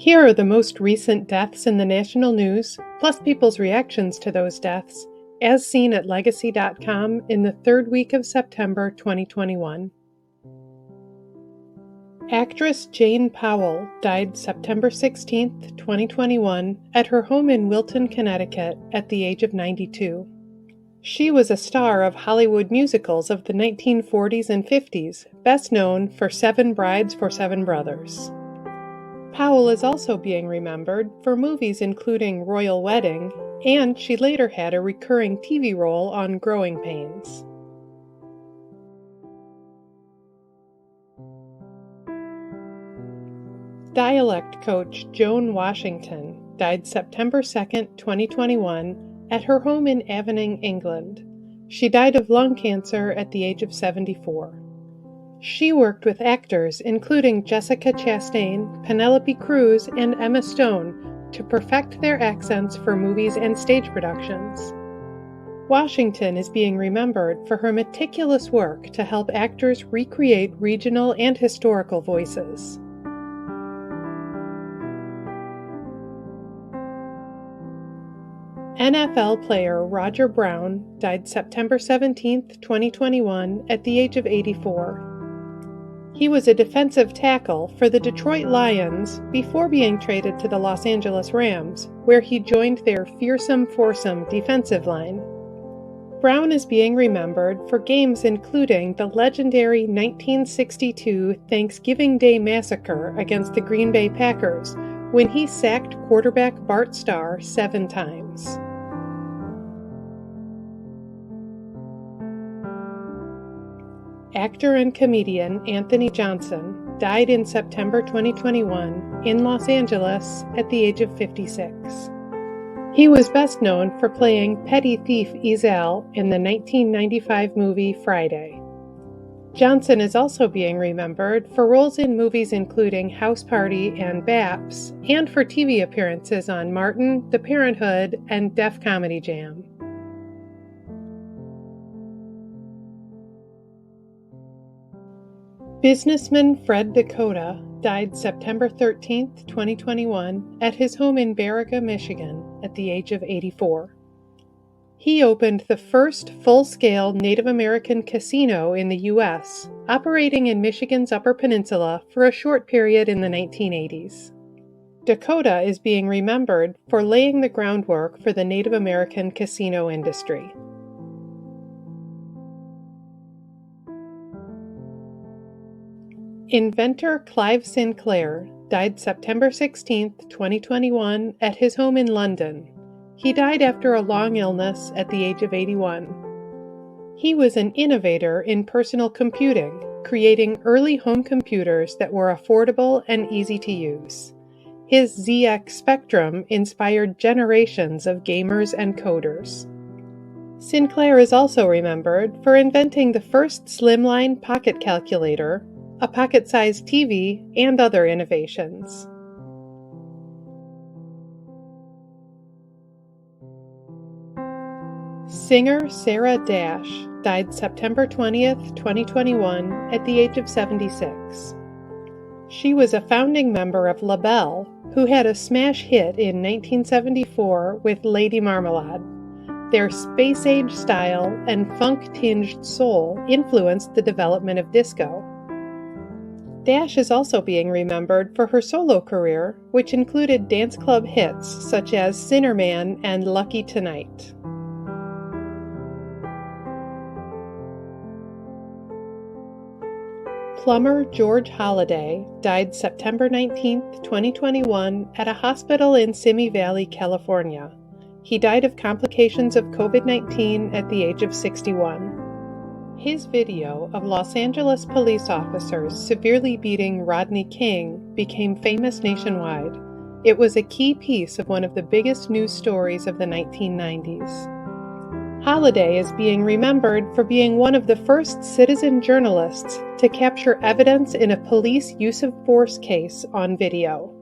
Here are the most recent deaths in the national news, plus people's reactions to those deaths, as seen at Legacy.com in the third week of September 2021. Actress Jane Powell died September 16, 2021, at her home in Wilton, Connecticut, at the age of 92. She was a star of Hollywood musicals of the 1940s and 50s, best known for Seven Brides for Seven Brothers. Powell is also being remembered for movies including Royal Wedding, and she later had a recurring TV role on Growing Pains. Dialect coach Joan Washington died September 2, 2021, at her home in Avening, England. She died of lung cancer at the age of 74. She worked with actors including Jessica Chastain, Penelope Cruz, and Emma Stone to perfect their accents for movies and stage productions. Washington is being remembered for her meticulous work to help actors recreate regional and historical voices. NFL player Roger Brown died September 17, 2021, at the age of 84. He was a defensive tackle for the Detroit Lions before being traded to the Los Angeles Rams, where he joined their fearsome foursome defensive line. Brown is being remembered for games including the legendary 1962 Thanksgiving Day Massacre against the Green Bay Packers, when he sacked quarterback Bart Starr 7 times. Actor and comedian Anthony Johnson died in September 2021 in Los Angeles at the age of 56. He was best known for playing petty thief Ezel in the 1995 movie Friday. Johnson is also being remembered for roles in movies including House Party and Baps, and for TV appearances on Martin, The Parenthood, and Def Comedy Jam. Businessman Fred Dakota died September 13, 2021, at his home in Baraga, Michigan, at the age of 84. He opened the first full-scale Native American casino in the U.S., operating in Michigan's Upper Peninsula for a short period in the 1980s. Dakota is being remembered for laying the groundwork for the Native American casino industry. Inventor Clive Sinclair died September 16, 2021, at his home in London. He died after a long illness at the age of 81. He was an innovator in personal computing, creating early home computers that were affordable and easy to use. His ZX Spectrum inspired generations of gamers and coders. Sinclair is also remembered for inventing the first slimline pocket calculator, a pocket-sized TV, and other innovations. Singer Sarah Dash died September 20th, 2021, at the age of 76. She was a founding member of Labelle, who had a smash hit in 1974 with Lady Marmalade. Their space-age style and funk-tinged soul influenced the development of disco. Dash is also being remembered for her solo career, which included dance club hits such as Sinner Man and Lucky Tonight. Plumber George Holliday died September 19, 2021, at a hospital in Simi Valley, California. He died of complications of COVID-19 at the age of 61. His video of Los Angeles police officers severely beating Rodney King became famous nationwide. It was a key piece of one of the biggest news stories of the 1990s. Holliday is being remembered for being one of the first citizen journalists to capture evidence in a police use of force case on video.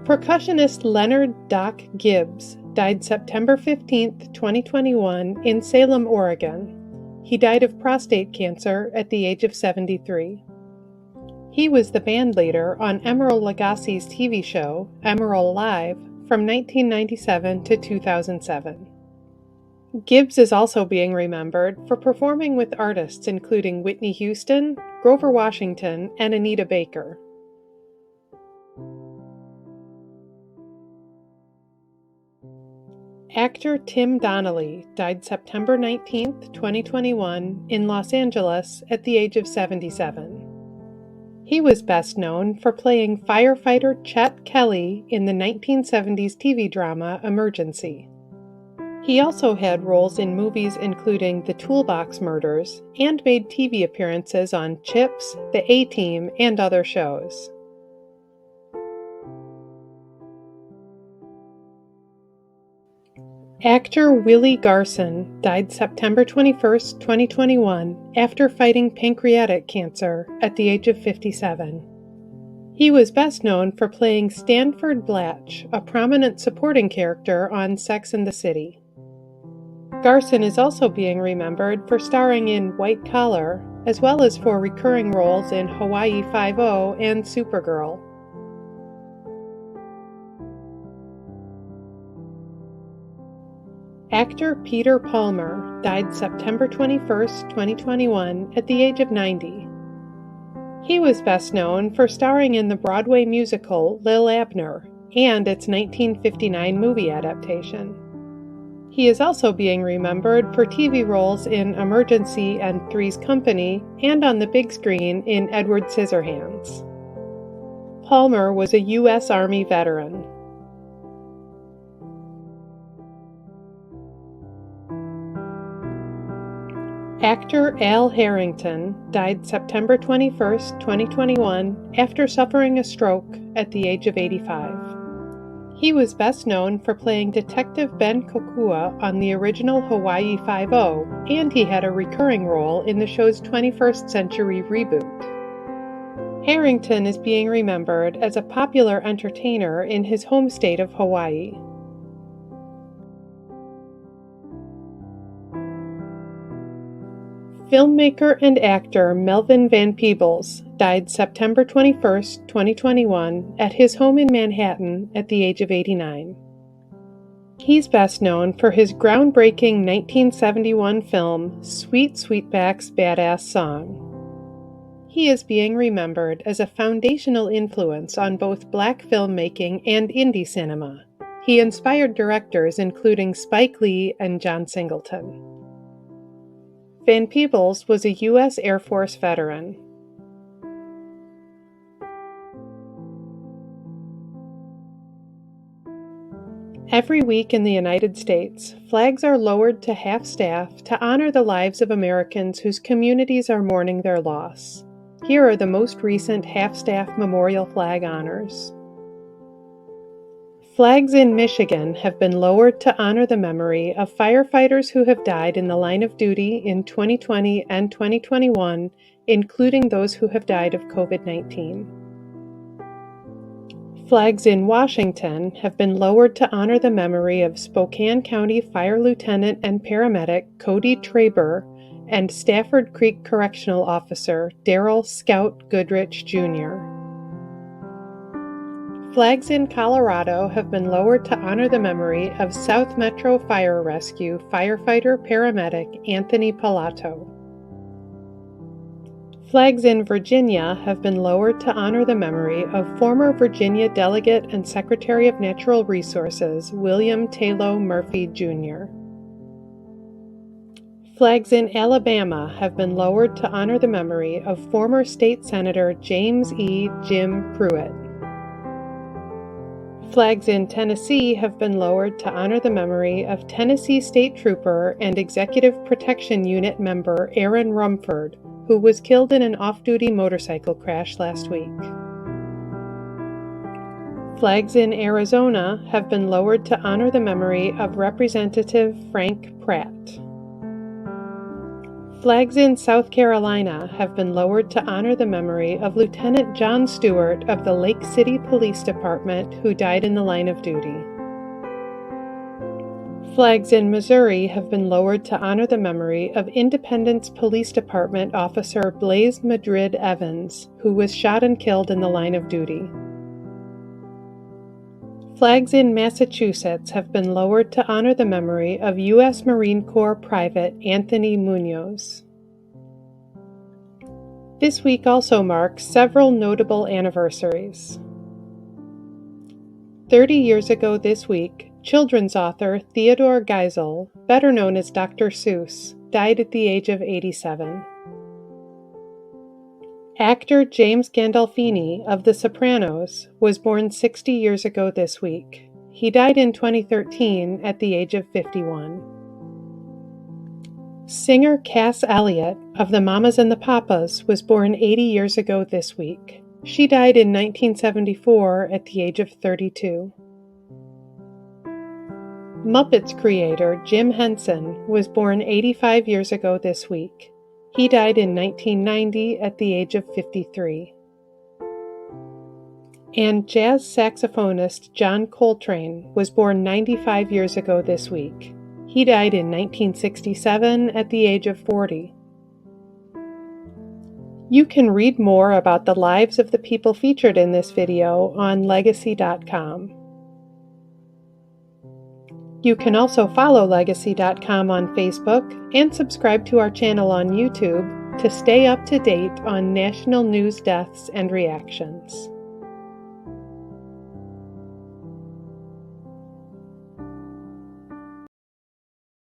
Percussionist Leonard "Doc" Gibbs died September 15, 2021, in Salem, Oregon. He died of prostate cancer at the age of 73. He was the band leader on Emeril Lagasse's TV show, Emeril Live, from 1997 to 2007. Gibbs is also being remembered for performing with artists including Whitney Houston, Grover Washington, and Anita Baker. Actor Tim Donnelly died September 19, 2021, in Los Angeles at the age of 77. He was best known for playing firefighter Chet Kelly in the 1970s TV drama Emergency. He also had roles in movies including The Toolbox Murders and made TV appearances on Chips, The A-Team, and other shows. Actor Willie Garson died September 21, 2021, after fighting pancreatic cancer at the age of 57. He was best known for playing Stanford Blatch, a prominent supporting character on Sex and the City. Garson is also being remembered for starring in White Collar, as well as for recurring roles in Hawaii Five-0 and Supergirl. Actor Peter Palmer died September 21, 2021, at the age of 90. He was best known for starring in the Broadway musical Lil Abner and its 1959 movie adaptation. He is also being remembered for TV roles in Emergency and Three's Company and on the big screen in Edward Scissorhands. Palmer was a U.S. Army veteran. Actor Al Harrington died September 21, 2021, after suffering a stroke at the age of 85. He was best known for playing Detective Ben Kokua on the original Hawaii Five-0, and he had a recurring role in the show's 21st Century reboot. Harrington is being remembered as a popular entertainer in his home state of Hawaii. Filmmaker and actor Melvin Van Peebles died September 21, 2021, at his home in Manhattan at the age of 89. He's best known for his groundbreaking 1971 film Sweet Sweetback's Badass Song. He is being remembered as a foundational influence on both black filmmaking and indie cinema. He inspired directors including Spike Lee and John Singleton. Van Peebles was a U.S. Air Force veteran. Every week in the United States, flags are lowered to half-staff to honor the lives of Americans whose communities are mourning their loss. Here are the most recent half-staff memorial flag honors. Flags in Michigan have been lowered to honor the memory of firefighters who have died in the line of duty in 2020 and 2021, including those who have died of COVID-19. Flags in Washington have been lowered to honor the memory of Spokane County Fire Lieutenant and paramedic Cody Traber and Stafford Creek Correctional Officer Darrell Scout Goodrich, Jr. Flags in Colorado have been lowered to honor the memory of South Metro Fire Rescue firefighter-paramedic Anthony Pilato. Flags in Virginia have been lowered to honor the memory of former Virginia Delegate and Secretary of Natural Resources William Taylor Murphy, Jr. Flags in Alabama have been lowered to honor the memory of former State Senator James E. Jim Pruitt. Flags in Tennessee have been lowered to honor the memory of Tennessee State Trooper and Executive Protection Unit member Aaron Rumford, who was killed in an off-duty motorcycle crash last week. Flags in Arizona have been lowered to honor the memory of Representative Frank Pratt. Flags in South Carolina have been lowered to honor the memory of Lieutenant John Stewart of the Lake City Police Department, who died in the line of duty. Flags in Missouri have been lowered to honor the memory of Independence Police Department officer Blaze Madrid Evans, who was shot and killed in the line of duty. Flags in Massachusetts have been lowered to honor the memory of U.S. Marine Corps Private Anthony Munoz. This week also marks several notable anniversaries. 30 years ago this week, children's author Theodore Geisel, better known as Dr. Seuss, died at the age of 87. Actor James Gandolfini of The Sopranos was born 60 years ago this week. He died in 2013 at the age of 51. Singer Cass Elliot of the Mamas and the Papas was born 80 years ago this week. She died in 1974 at the age of 32. Muppets creator Jim Henson was born 85 years ago this week. He died in 1990 at the age of 53. And jazz saxophonist John Coltrane was born 95 years ago this week. He died in 1967 at the age of 40. You can read more about the lives of the people featured in this video on Legacy.com. You can also follow Legacy.com on Facebook and subscribe to our channel on YouTube to stay up to date on national news deaths and reactions.